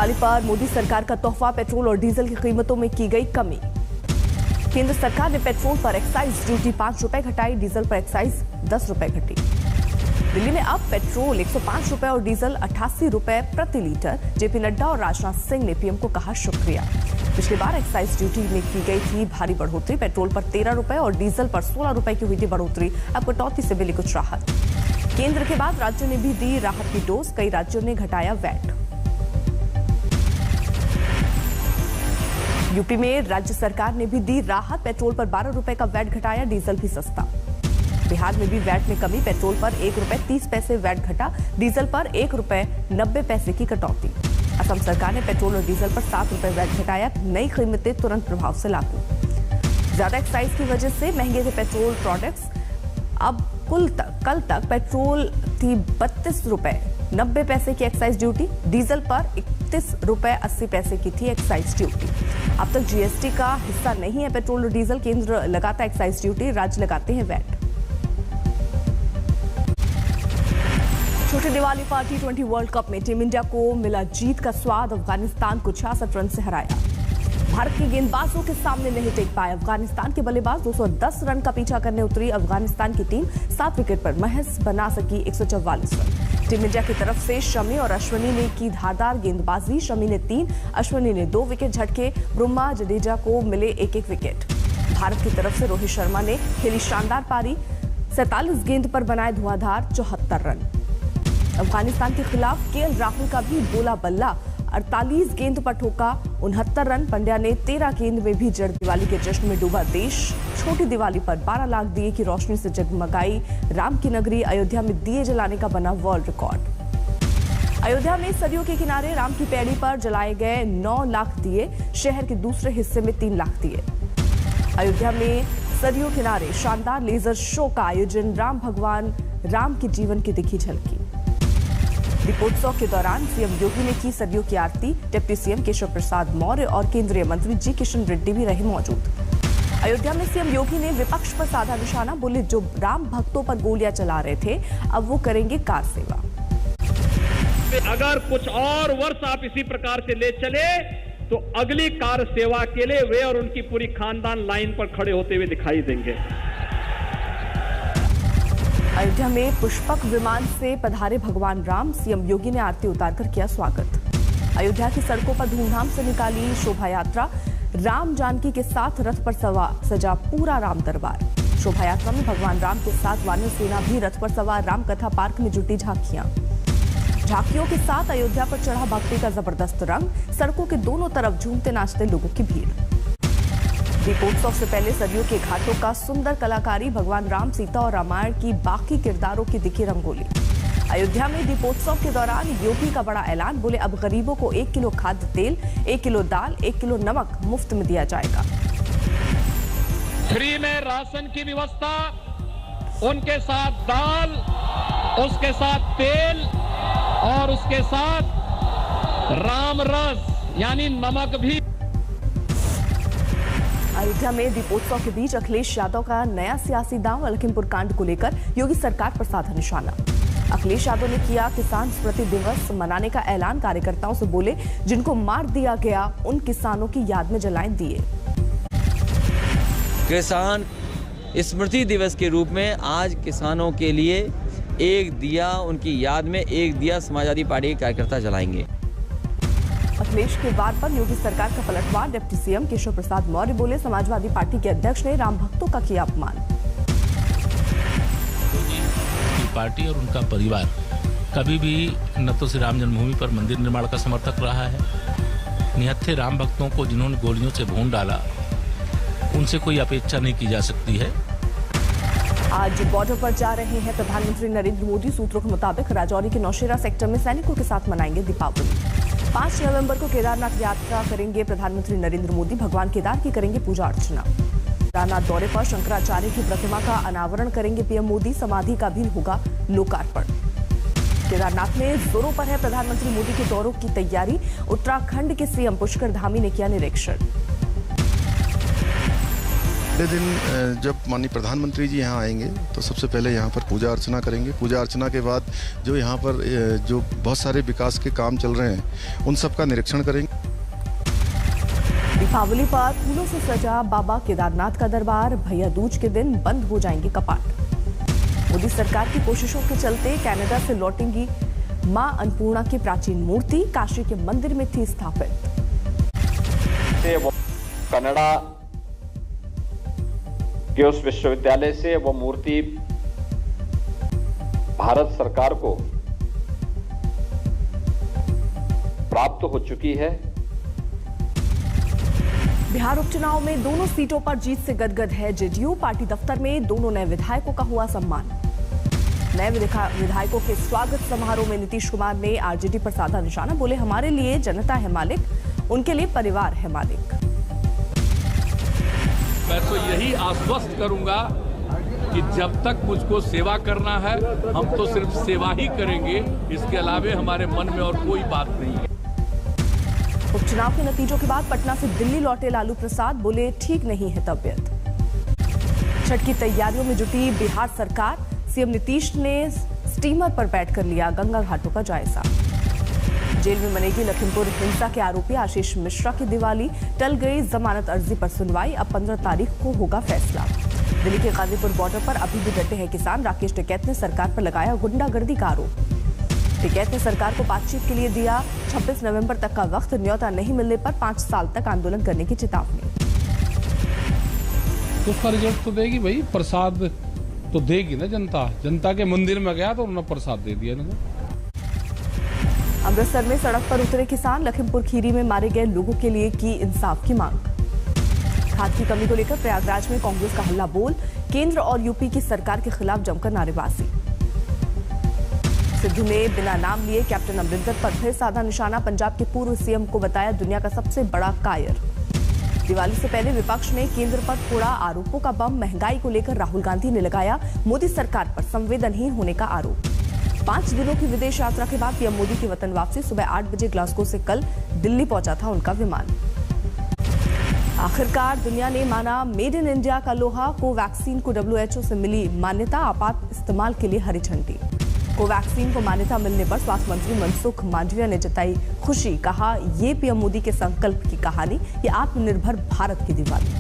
दिवाली पर मोदी सरकार का तोहफा, पेट्रोल और डीजल की कीमतों में की गई कमी। केंद्र सरकार ने पेट्रोल पर एक्साइज ड्यूटी 5 रुपए घटाई, डीजल पर एक्साइज 10 रुपए घटी। दिल्ली में अब पेट्रोल 105 रुपए और डीजल 88 रुपए प्रति लीटर। जेपी नड्डा और राजनाथ सिंह ने पीएम को कहा शुक्रिया। पिछली बार एक्साइज ड्यूटी में की गई थी भारी बढ़ोतरी, पेट्रोल पर 13 रुपए और डीजल पर 16 रुपए की हुई थी बढ़ोतरी। अब कटौती से मिली कुछ राहत। केंद्र के बाद राज्यों ने भी दी राहत की डोज, कई राज्यों ने घटाया वैट। यूपी में राज्य सरकार ने भी दी राहत, पेट्रोल पर 12 रुपए का वैट घटाया, डीजल भी सस्ता। बिहार में भी वैट में कमी, पेट्रोल पर 1 रुपए 30 पैसे वैट घटा, डीजल पर 1 रुपए 90 पैसे की कटौती। असम सरकार ने पेट्रोल और डीजल पर 7 रुपए वैट घटाया, नई कीमतें तुरंत प्रभाव से लागू। ज्यादा एक्साइज की वजह से महंगे थे पेट्रोल प्रोडक्ट्स। अब कल तक पेट्रोल थी 32 रुपए 90 पैसे की एक्साइज ड्यूटी, डीजल पर 31 रुपए 80 पैसे की थी एक्साइज ड्यूटी। अब तक जीएसटी का हिस्सा नहीं है पेट्रोल और डीजल, केंद्र लगाता है एक्साइज ड्यूटी, राज्य लगाते हैं वैट। छोटी दिवाली पर T20 वर्ल्ड कप में टीम इंडिया को मिला जीत का स्वाद, अफगानिस्तान को 66 रन से हराया। भारत के गेंदबाजों के सामने नहीं टिक पाए अफगानिस्तान के बल्लेबाज, 210 रन का पीछा करने उतरी अफगानिस्तान की टीम, 7 विकेट पर महज बना सकी 144 रन। टीम इंडिया की तरफ से शमी और अश्विनी ने की धारदार गेंदबाजी, शमी ने 3, अश्विनी ने 2 विकेट झटके, बुमराह जडेजा को मिले 1-1 विकेट। भारत की तरफ से रोहित शर्मा ने खेली शानदार पारी, 47 गेंद पर बनाए धुआंधार 74 रन। अफगानिस्तान के खिलाफ केएल राहुल का भी बोला बल्ला, 48 गेंद पर ठोका 69 रन। पंड्या ने 13 गेंद में भी जड़ दिवाली के जश्न में डूबा देश। छोटी दिवाली पर 12 लाख दिए की रोशनी से जगमगाई राम की नगरी, अयोध्या में दिए जलाने का बना वर्ल्ड रिकॉर्ड। अयोध्या में सरयू के किनारे राम की पैड़ी पर जलाए गए 9 लाख दिए, शहर के दूसरे हिस्से में 3 लाख दिए। अयोध्या में सरयू किनारे शानदार लेजर शो का आयोजन, राम भगवान राम के जीवन की दिखी झलकी। दीपोत्सव के दौरान सीएम योगी ने की सरयू की आरती, डिप्टी सीएम केशव प्रसाद मौर्य और केंद्रीय मंत्री जी किशन रेड्डी भी रहे मौजूद। अयोध्या में सीएम योगी ने विपक्ष पर साधा निशाना, बोले जो राम भक्तों पर गोलियां चला रहे थे अब वो करेंगे कार सेवा। अगर कुछ और वर्ष आप इसी प्रकार से ले चले तो अगली कार सेवा के लिए वे और उनकी पूरी खानदान लाइन पर खड़े होते हुए दिखाई देंगे। अयोध्या में पुष्पक विमान से पधारे भगवान राम, सीएम योगी ने आरती उतारकर किया स्वागत। अयोध्या की सड़कों पर धूमधाम से निकाली शोभा यात्रा, राम जानकी के साथ रथ पर सजा पूरा राम दरबार। शोभा यात्रा में भगवान राम के साथ वानर सेना भी रथ पर सवार, राम कथा पार्क में जुटी झांकियां। झांकियों के साथ अयोध्या पर चढ़ा भक्ति का जबरदस्त रंग, सड़कों के दोनों तरफ झूमते नाचते लोगों की भीड़। दीपोत्सव से पहले सरयू के घाटों का सुंदर कलाकारी, भगवान राम, सीता और रामायण की बाकी किरदारों की दिखी रंगोली। अयोध्या में दीपोत्सव के दौरान योगी का बड़ा ऐलान, बोले अब गरीबों को 1 किलो खाद्य तेल, 1 किलो दाल, 1 किलो नमक मुफ्त में दिया जाएगा। फ्री में राशन की व्यवस्था, उनके साथ दाल, उसके साथ तेल और उसके साथ राम रस यानी नमक भी। अयोध्या में दीपोत्सव के बीच अखिलेश यादव का नया सियासी दांव, लखीमपुर कांड को लेकर योगी सरकार पर साधा निशाना। अखिलेश यादव ने किया किसान स्मृति दिवस मनाने का ऐलान, कार्यकर्ताओं से बोले जिनको मार दिया गया उन किसानों की याद में जलाएं दिए। किसान स्मृति दिवस के रूप में आज किसानों के लिए एक दिया, उनकी याद में एक दिया समाजवादी पार्टी के कार्यकर्ता जलाएंगे। अखिलेश के वार पर योगी सरकार का पलटवार, डिप्टी सीएम केशव प्रसाद मौर्य बोले समाजवादी पार्टी के अध्यक्ष ने राम भक्तों का किया अपमान। पार्टी और उनका परिवार कभी भी न तो श्री राम जन्मभूमि पर मंदिर निर्माण का समर्थक रहा है, निहत्थे राम भक्तों को जिन्होंने गोलियों से भून डाला उनसे कोई अपेक्षा नहीं की जा सकती है। आज बॉर्डर पर जा रहे हैं प्रधानमंत्री नरेंद्र मोदी, सूत्रों के मुताबिक राजौरी के नौशेरा सेक्टर में सैनिकों के साथ मनाएंगे दीपावली। 5 नवंबर को केदारनाथ यात्रा करेंगे प्रधानमंत्री नरेंद्र मोदी, भगवान केदार की करेंगे पूजा अर्चना। केदारनाथ दौरे पर शंकराचार्य की प्रतिमा का अनावरण करेंगे पीएम मोदी, समाधि का भी होगा लोकार्पण। केदारनाथ में जोरों पर है प्रधानमंत्री मोदी के दौरों की तैयारी, उत्तराखंड के सीएम पुष्कर धामी ने किया निरीक्षण। पहले दिन जब माननीय प्रधानमंत्री जी यहाँ आएंगे तो सबसे पहले यहाँ पर पूजा अर्चना करेंगे। पूजा अर्चना के बाद जो यहाँ पर जो बहुत सारे विकास के काम चल रहे हैं उन सब का निरीक्षण करेंगे। दीपावली पर फूलों से सजा बाबा केदारनाथ का दरबार, भैया दूज के दिन बंद हो जाएंगे कपाट। मोदी सरकार की कोशिशों के चलते कनाडा से लौटेंगी मां अन्नपूर्णा की प्राचीन मूर्ति, काशी के मंदिर में थी स्थापित। कनाडा के उस विश्वविद्यालय से वो मूर्ति भारत सरकार को प्राप्त हो चुकी है। बिहार उपचुनाव में दोनों सीटों पर जीत से गदगद है जेडीयू। पार्टी दफ्तर में दोनों नए विधायकों का हुआ सम्मान। नए विधायकों के स्वागत समारोह में नीतीश कुमार ने आरजेडी पर साधा निशाना, बोले हमारे लिए जनता है मालिक, उनके लिए परिवार है मालिक। मैं तो यही आश्वस्त करूंगा कि जब तक मुझको सेवा करना है हम तो सिर्फ सेवा ही करेंगे, इसके अलावे हमारे मन में और कोई बात नहीं है। उपचुनाव के नतीजों के बाद पटना से दिल्ली लौटे लालू प्रसाद, बोले ठीक नहीं है तबियत। छठ की तैयारियों में जुटी बिहार सरकार, सीएम नीतीश ने स्टीमर पर बैठकर लिया गंगा घाटों का जायजा। जेल में मनेगी लखीमपुर हिंसा के आरोपी आशीष मिश्रा की दिवाली, टल गई जमानत अर्जी पर सुनवाई, अब 15 तारीख को होगा फैसला। दिल्ली के गाजीपुर बॉर्डर पर अभी भी डटे हैं किसान, राकेश टिकैत ने सरकार पर लगाया गुंडागर्दी का आरोप। टिकैत ने सरकार को बातचीत के लिए दिया 26 नवंबर तक का वक्त, न्योता नहीं मिलने पर 5 साल तक आंदोलन करने की चेतावनी। उसका रिजल्ट तो देगी भाई, प्रसाद तो देगी ना जनता। जनता के मंदिर में गया तो उन्होंने प्रसाद दे दिया ना। अमृतसर में सड़क पर उतरे किसान, लखीमपुर खीरी में मारे गए लोगों के लिए की इंसाफ की मांग। खाद की कमी को लेकर प्रयागराज में कांग्रेस का हल्ला बोल, केंद्र और यूपी की सरकार के खिलाफ जमकर नारेबाजी। सिद्धू ने बिना नाम लिए कैप्टन अमरिंदर पर फिर साधा निशाना, पंजाब के पूर्व सीएम को बताया दुनिया का सबसे बड़ा कायर। दिवाली से पहले विपक्ष ने केंद्र पर फोड़ा आरोपों का बम, महंगाई को लेकर राहुल गांधी ने लगाया मोदी सरकार पर संवेदनहीन होने का आरोप। 5 दिनों की विदेश यात्रा के बाद पीएम मोदी की वतन वापसी, सुबह 8 बजे ग्लासगो से कल दिल्ली पहुंचा था उनका विमान। आखिरकार दुनिया ने माना मेड इन इंडिया का लोहा, कोवैक्सीन को WHO से मिली मान्यता, आपात इस्तेमाल के लिए हरी झंडी। कोवैक्सीन को मान्यता मिलने पर स्वास्थ्य मंत्री मनसुख मांडविया ने जताई खुशी, कहा ये पीएम मोदी के संकल्प की कहानी, ये आत्मनिर्भर भारत की दिवाली।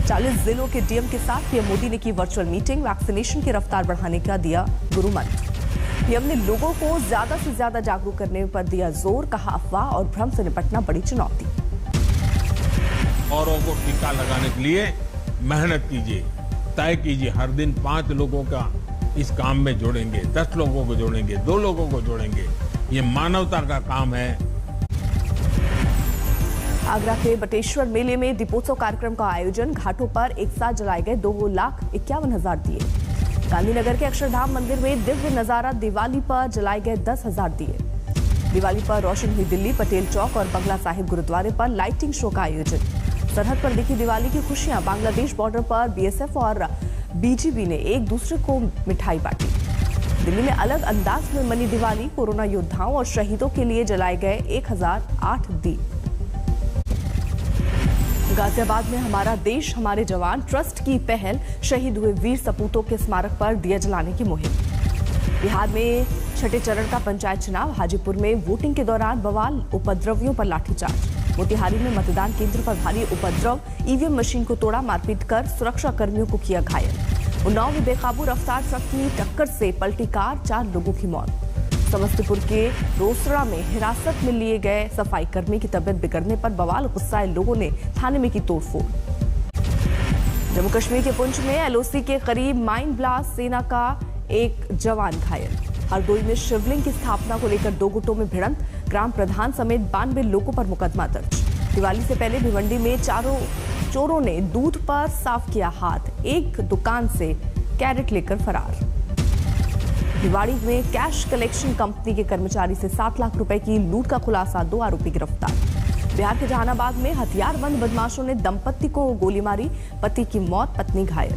40 जिलों के डीएम के साथ पीएम मोदी ने की वर्चुअल मीटिंग, वैक्सीनेशन की रफ्तार बढ़ाने का दिया गुरुमंत्र। पीएम ने लोगों को ज्यादा से ज्यादा जागरूक करने पर दिया जोर, कहा अफवाह और भ्रम से निपटना बड़ी चुनौती। औरों को टीका लगाने के लिए मेहनत कीजिए, तय कीजिए हर दिन 5 लोगों का इस काम में जोड़ेंगे, 10 लोगों को जोड़ेंगे, 2 लोगों को जोड़ेंगे, ये मानवता का काम है। आगरा के बटेश्वर मेले में दीपोत्सव कार्यक्रम का आयोजन, घाटों पर एक साथ जलाए गए 2,51,000 दिए। गांधीनगर के अक्षरधाम मंदिर में दिव्य नजारा, दिवाली पर जलाए गए 10,000 दिए। दिवाली पर रोशन हुई दिल्ली, पटेल चौक और बंगला साहिब गुरुद्वारे पर लाइटिंग शो का आयोजन। सरहद पर दिखी दिवाली की खुशियां, बांग्लादेश बॉर्डर पर बीएसएफ और बीजीबी ने एक दूसरे को मिठाई बांटी। दिल्ली में अलग अंदाज में मनी दिवाली, कोरोना योद्धाओं और शहीदों के लिए जलाए गए 1008 दीप। गाजियाबाद में हमारा देश हमारे जवान ट्रस्ट की पहल, शहीद हुए वीर सपूतों के स्मारक पर दिया जलाने की मुहिम। बिहार में छठे चरण का पंचायत चुनाव, हाजीपुर में वोटिंग के दौरान बवाल, उपद्रवियों पर लाठीचार्ज। मोतिहारी में मतदान केंद्र पर भारी उपद्रव, ईवीएम मशीन को तोड़ा, मारपीट कर सुरक्षा कर्मियों को किया घायल। उन्नाव में बेकाबू रफ्तार ट्रक की टक्कर से पलटी कार, 4 लोगों की मौत। समस्तीपुर के रोसड़ा में हिरासत में लिए गए सफाई कर्मी की तबीयत बिगड़ने पर बवाल, गुस्साए लोगों ने थाने में की तोड़फोड़। जम्मू कश्मीर के पुंछ में एलओसी के करीब माइन ब्लास्ट, सेना का एक जवान घायल। हरदोई में शिवलिंग की स्थापना को लेकर 2 गुटों में भिड़ंत, ग्राम प्रधान समेत 92 लोगों पर मुकदमा दर्ज। दिवाली से पहले भिवंडी में चोरों ने दूध पर साफ किया हाथ, एक दुकान से कैरेट लेकर फरार। भिवाड़ी में कैश कलेक्शन कंपनी के कर्मचारी से 7 लाख रुपए की लूट का खुलासा, 2 आरोपी गिरफ्तार। बिहार के जहानाबाद में हथियारबंद बदमाशों ने दंपति को गोली मारी, पति की मौत, पत्नी घायल।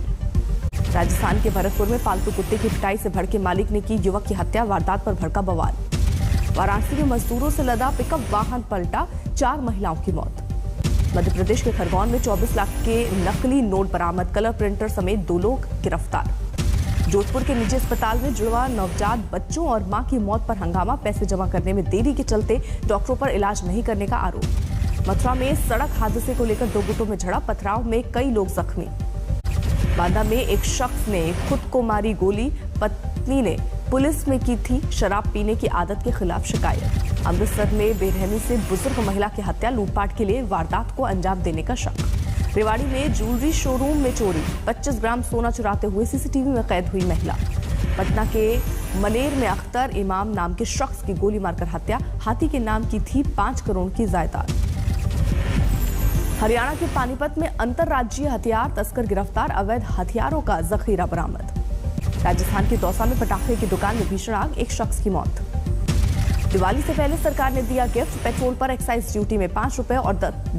राजस्थान के भरतपुर में पालतू कुत्ते की पिटाई से भड़के मालिक ने की युवक की हत्या, वारदात पर भड़का बवाल। वाराणसी में मजदूरों से लदा पिकअप वाहन पलटा, 4 महिलाओं की मौत। मध्य प्रदेश के खरगोन में 24 लाख के नकली नोट बरामद, कलर प्रिंटर समेत 2 लोग गिरफ्तार। जोधपुर के निजी अस्पताल में जुड़वा नवजात बच्चों और मां की मौत पर हंगामा, पैसे जमा करने में देरी के चलते डॉक्टरों पर इलाज नहीं करने का आरोप। मथुरा में सड़क हादसे को लेकर 2 गुटों में झड़प, पथराव में कई लोग जख्मी। बांदा में एक शख्स ने खुद को मारी गोली, पत्नी ने पुलिस में की थी शराब पीने की आदत के खिलाफ शिकायत। अमृतसर में बेरहमी से बुजुर्ग महिला की हत्या, लूटपाट के लिए वारदात को अंजाम देने का शक। रेवाड़ी में ज्वेलरी शोरूम में चोरी, 25 ग्राम सोना चुराते हुए सीसीटीवी में कैद हुई महिला। पटना के मनेर में अख्तर इमाम नाम के शख्स की गोली मारकर हत्या, हाथी के नाम की थी 5 करोड़ की जायदाद। हरियाणा के पानीपत में अंतर्राज्यीय हथियार तस्कर गिरफ्तार, अवैध हथियारों का जखीरा बरामद। राजस्थान के दौसा में पटाखे की दुकान में भीषण आग, 1 शख्स की मौत। दिवाली से पहले सरकार ने दिया गिफ्ट, पेट्रोल पर एक्साइज ड्यूटी में 5 रुपए और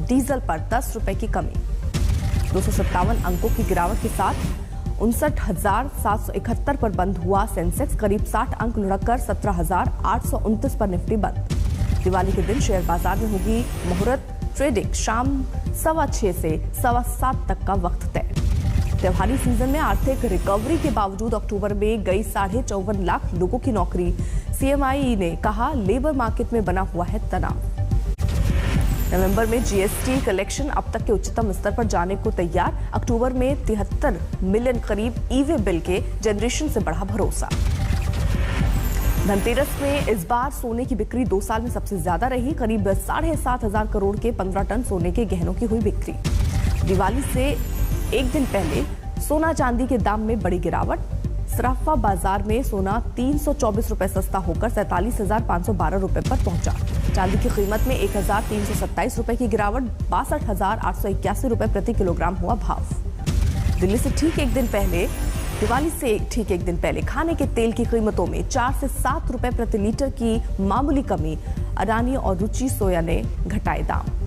डीजल पर 10 रुपए की कमी। 257 अंकों की गिरावट के साथ 59,771 पर बंद हुआ सेंसेक्स, करीब 60 अंक लुढ़ककर 17,829 पर निफ्टी बंद। दिवाली के दिन शेयर बाजार में होगी मुहूर्त ट्रेडिंग, शाम 6:15 से 7:15 तक का वक्त तय। त्योहारी सीजन में आर्थिक रिकवरी के बावजूद अक्टूबर में गई 54.5 लाख लोगों की नौकरी, सीएमआई ने कहा लेबर मार्केट में बना हुआ है तनाव। नवंबर में जीएसटी कलेक्शन अब तक के उच्चतम स्तर पर जाने को तैयार, अक्टूबर में 73 मिलियन करीब ई-वे बिल के जनरेशन से बढ़ा भरोसा। धनतेरस में इस बार सोने की बिक्री 2 साल में सबसे ज्यादा रही, करीब 7,500 करोड़ के 15 टन सोने के गहनों की हुई बिक्री। दिवाली से एक दिन पहले सोना चांदी के दाम में बड़ी गिरावट, सराफा बाजार में सोना 324 रुपए सस्ता होकर 47,512 रुपए पर पहुंचा। चांदी की कीमत में 1,327 रुपए की गिरावट, 62,881 रुपए प्रति किलोग्राम हुआ भाव। दिल्ली से ठीक एक दिन पहले दिवाली से ठीक एक दिन पहले खाने के तेल की कीमतों में 4 से 7 रुपए प्रति लीटर की मामूली कमी, अडानी और रुचि सोया ने घटाए दाम।